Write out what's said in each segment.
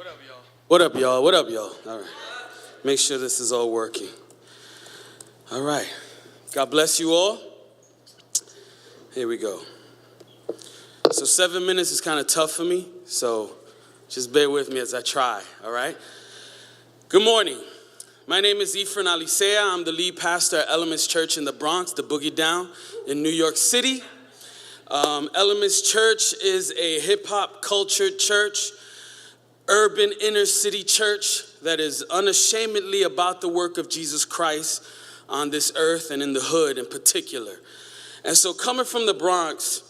What up, y'all? What up, y'all? What up, y'all? All right. Make sure this is all working. All right. God bless you all. Here we go. So 7 minutes is kind of tough for me, so just bear with me as I try, all right? Good morning. My name is Ephraim Alisea. I'm the lead pastor at Elements Church in the Bronx, the Boogie Down in New York City. Elements Church is a hip-hop cultured church, urban inner city church that is unashamedly about the work of Jesus Christ on this earth and in the hood in particular. And so coming from the Bronx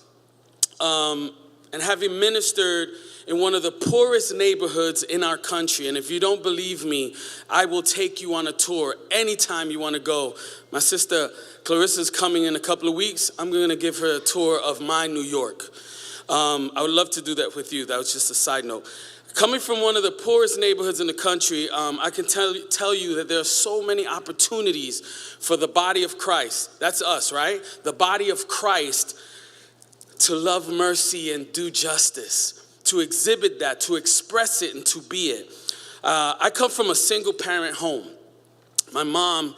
and having ministered in one of the poorest neighborhoods in our country, and if you don't believe me, I will take you on a tour anytime you want to go. My sister Clarissa's coming in a couple of weeks. I'm going to give her a tour of my New York. I would love to do that with you. That was just a side note. Coming from one of the poorest neighborhoods in the country, I can tell you that there are so many opportunities for the body of Christ. That's us, right? The body of Christ to love mercy and do justice, to exhibit that, to express it, and to be it. I come from a single-parent home. My mom,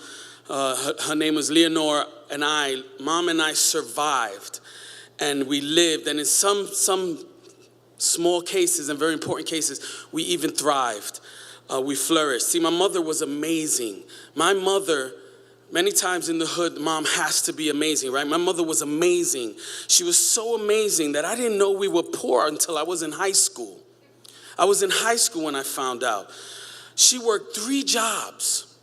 her name was Leonore, and Mom and I survived, and we lived, and in some small cases and very important cases, we even thrived. We flourished. See, my mother was amazing. My mother, many times in the hood, mom has to be amazing, right? My mother was amazing. She was so amazing that I didn't know we were poor until I was in high school. I was in high school when I found out. She worked 3 jobs.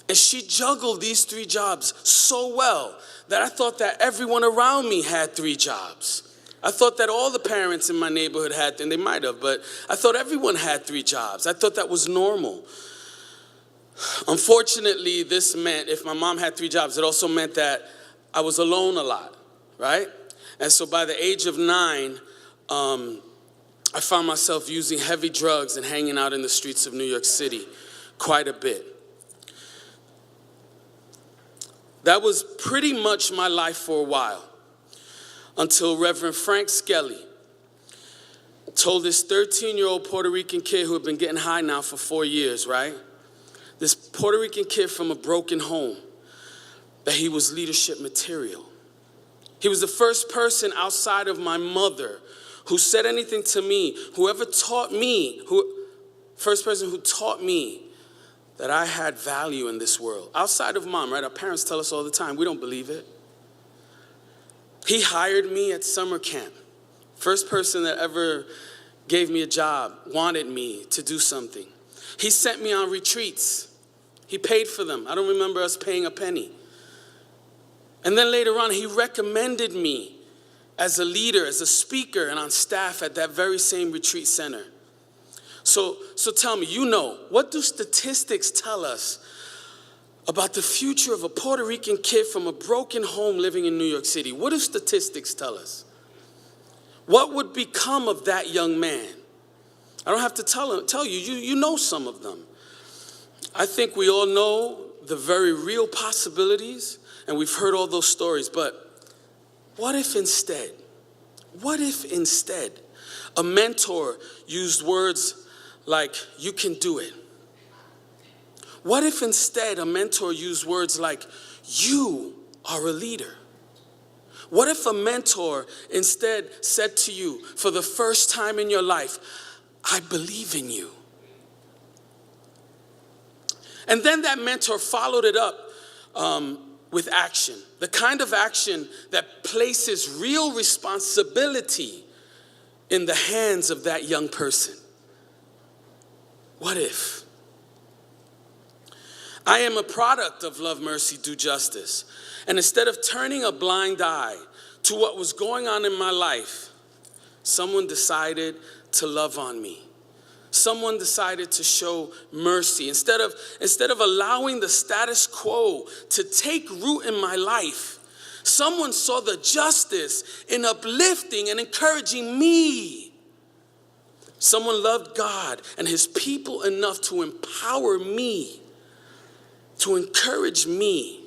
And she juggled these 3 jobs so well that I thought that everyone around me had 3 jobs. I thought that all the parents in my neighborhood had, and they might have, but I thought everyone had 3 jobs. I thought that was normal. Unfortunately, this meant if my mom had 3 jobs, it also meant that I was alone a lot, right? And so by the age of 9, I found myself using heavy drugs and hanging out in the streets of New York City quite a bit. That was pretty much my life for a while until Reverend Frank Skelly told this 13-year-old Puerto Rican kid who had been getting high now for 4 years, right? This Puerto Rican kid from a broken home, that he was leadership material. He was the first person outside of my mother who said anything to me, first person who taught me that I had value in this world. Outside of mom, right? Our parents tell us all the time, we don't believe it. He hired me at summer camp. First person that ever gave me a job, wanted me to do something. He sent me on retreats. He paid for them. I don't remember us paying a penny. And then later on, he recommended me as a leader, as a speaker, and on staff at that very same retreat center. So tell me, what do statistics tell us about the future of a Puerto Rican kid from a broken home living in New York City? What do statistics tell us? What would become of that young man? I don't have to tell you, you know some of them. I think we all know the very real possibilities, and we've heard all those stories, but what if instead a mentor used words like, you can do it? What if instead a mentor used words like, you are a leader? What if a mentor instead said to you for the first time in your life, I believe in you? And then that mentor followed it up with action, the kind of action that places real responsibility in the hands of that young person. What if? I am a product of Love, Mercy, Do Justice. And instead of turning a blind eye to what was going on in my life, someone decided to love on me. Someone decided to show mercy. Instead of allowing the status quo to take root in my life, someone saw the justice in uplifting and encouraging me. Someone loved God and his people enough to empower me, to encourage me,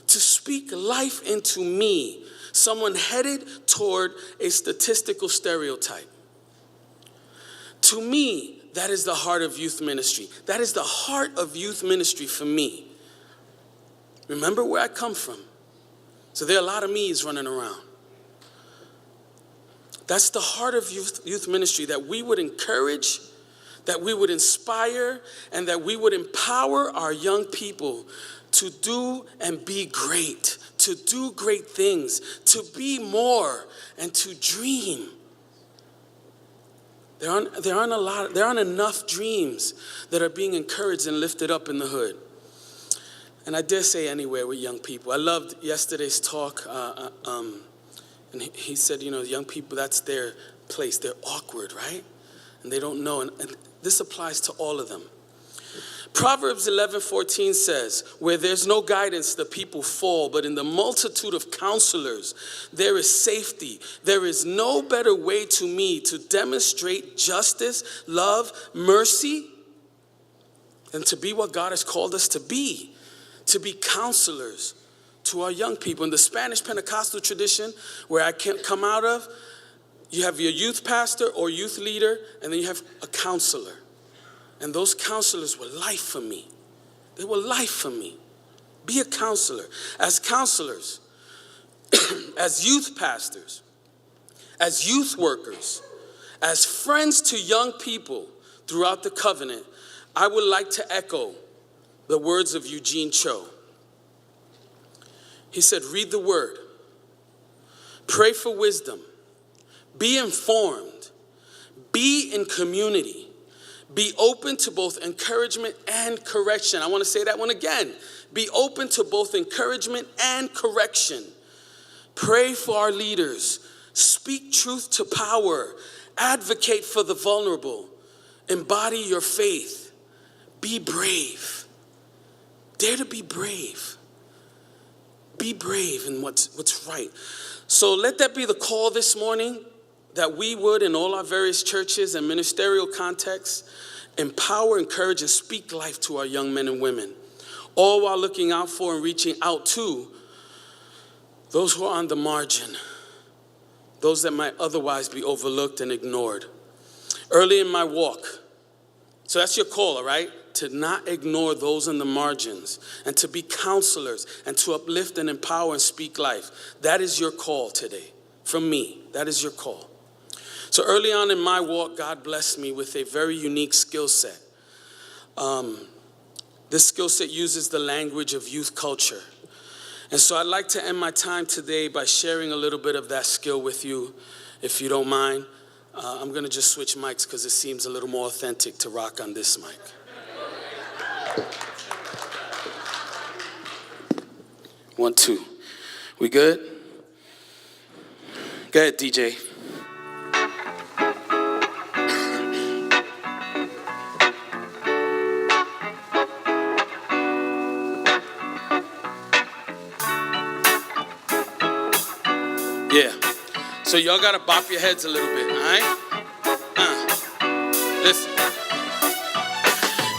to speak life into me. Someone headed toward a statistical stereotype. To me, That is the heart of youth ministry. That is the heart of youth ministry for me. Remember where I come from. So there are a lot of me's running around. That's the heart of youth ministry, that we would encourage, that we would inspire, and that we would empower our young people to do and be great, to do great things, to be more, and to dream. There aren't enough dreams that are being encouraged and lifted up in the hood. And I dare say anywhere with young people. I loved yesterday's talk, and he said, young people, that's their place. They're awkward, right? And they don't know. And this applies to all of them. Proverbs 11:14 says, where there's no guidance, the people fall, but in the multitude of counselors, there is safety. There is no better way to me to demonstrate justice, love, mercy, than to be what God has called us to be counselors to our young people. In the Spanish Pentecostal tradition, where I come out of, you have your youth pastor or youth leader, and then you have a counselor. And those counselors were life for me. They were life for me. Be a counselor. As counselors, as youth pastors, as youth workers, as friends to young people throughout the covenant, I would like to echo the words of Eugene Cho. He said, read the word, pray for wisdom, be informed, be in community, be open to both encouragement and correction. I want to say that one again. Be open to both encouragement and correction. Pray for our leaders. Speak truth to power. Advocate for the vulnerable. Embody your faith. Be brave. Dare to be brave. Be brave in what's right. So let that be the call this morning, that we would, in all our various churches and ministerial contexts, empower, encourage, and speak life to our young men and women, all while looking out for and reaching out to those who are on the margin, those that might otherwise be overlooked and ignored. Early in my walk, so that's your call, all right? To not ignore those in the margins, and to be counselors, and to uplift and empower and speak life. That is your call today. From me, that is your call. So early on in my walk, God blessed me with a very unique skill set. This skill set uses the language of youth culture. And so I'd like to end my time today by sharing a little bit of that skill with you, if you don't mind. I'm going to just switch mics because it seems a little more authentic to rock on this mic. 1, 2. We good? Go ahead, DJ. Yeah. So y'all gotta bop your heads a little bit, all right? Listen.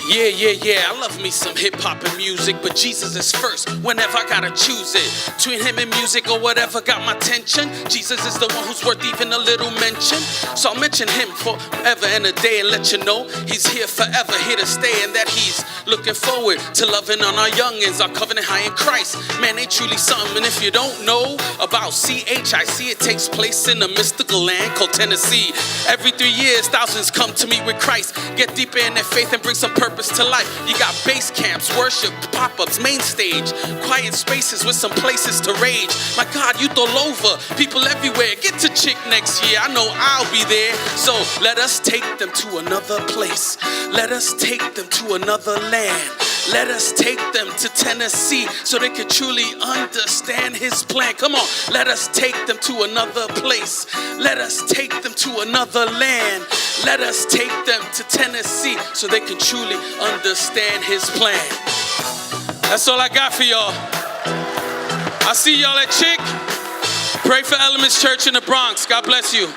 Yeah, I love me some hip-hop and music, but Jesus is first whenever I gotta choose it. Between him and music or whatever got my attention, Jesus is the one who's worth even a little mention. So I'll mention him forever and a day and let you know he's here forever, here to stay, and that he's looking forward to loving on our youngins, our covenant high in Christ. Man, they truly something, and if you don't know about CHIC, it takes place in a mystical land called Tennessee. Every 3 years, thousands come to meet with Christ, get deeper in their faith and bring some purpose to life. You got base camps, worship, pop-ups, main stage, quiet spaces with some places to rage. My God, youth all over, people everywhere. Get to Chick next year, I know I'll be there. So let us take them to another place. Let us take them to another land. Let us take them to Tennessee so they can truly understand his plan. Come on, let us take them to another place. Let us take them to another land. Let us take them to Tennessee so they can truly understand his plan. That's all I got for y'all. I'll see y'all at Chick. Pray for Elements Church in the Bronx. God bless you.